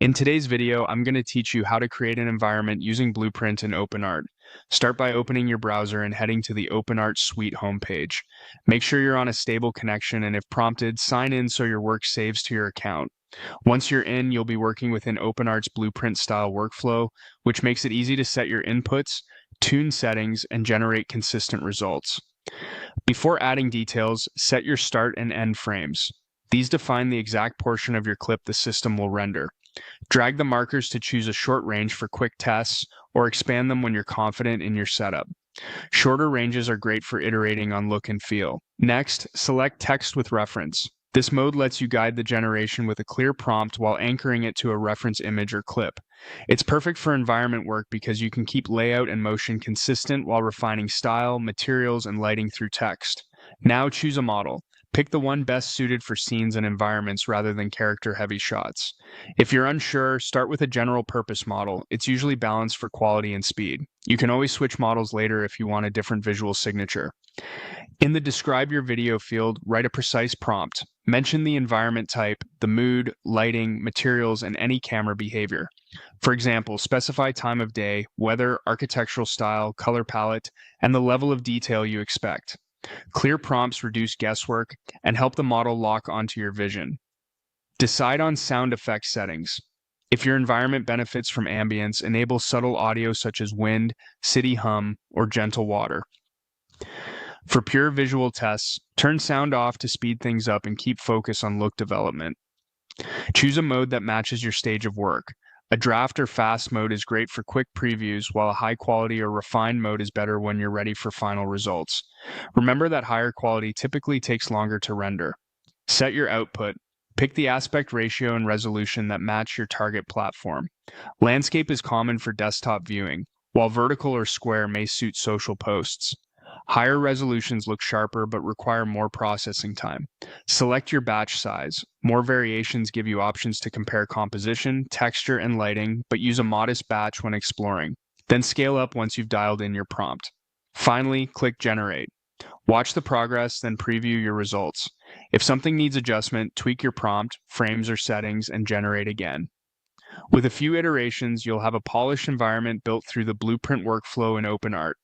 In today's video, I'm going to teach you how to create an environment using Blueprint and OpenArt. Start by opening your browser and heading to the OpenArt Suite homepage. Make sure you're on a stable connection, and if prompted, sign in so your work saves to your account. Once you're in, you'll be working within OpenArt's Blueprint style workflow, which makes it easy to set your inputs, tune settings, and generate consistent results. Before adding details, set your start and end frames. These define the exact portion of your clip the system will render. Drag the markers to choose a short range for quick tests, or expand them when you're confident in your setup. Shorter ranges are great for iterating on look and feel. Next, select Text with Reference. This mode lets you guide the generation with a clear prompt while anchoring it to a reference image or clip. It's perfect for environment work because you can keep layout and motion consistent while refining style, materials, and lighting through text. Now choose a model. Pick the one best suited for scenes and environments rather than character-heavy shots. If you're unsure, start with a general-purpose model. It's usually balanced for quality and speed. You can always switch models later if you want a different visual signature. In the Describe Your Video field, write a precise prompt. Mention the environment type, the mood, lighting, materials, and any camera behavior. For example, specify time of day, weather, architectural style, color palette, and the level of detail you expect. Clear prompts reduce guesswork and help the model lock onto your vision. Decide on sound effect settings. If your environment benefits from ambience, enable subtle audio such as wind, city hum, or gentle water. For pure visual tests, turn sound off to speed things up and keep focus on look development. Choose a mode that matches your stage of work. A draft or fast mode is great for quick previews, while a high quality or refined mode is better when you're ready for final results. Remember that higher quality typically takes longer to render. Set your output. Pick the aspect ratio and resolution that match your target platform. Landscape is common for desktop viewing, while vertical or square may suit social posts. Higher resolutions look sharper but require more processing time. Select your batch size. More variations give you options to compare composition, texture, and lighting, but use a modest batch when exploring. Then scale up once you've dialed in your prompt. Finally, click Generate. Watch the progress, then preview your results. If something needs adjustment, tweak your prompt, frames, or settings, and generate again. With a few iterations, you'll have a polished environment built through the Blueprint workflow in OpenArt.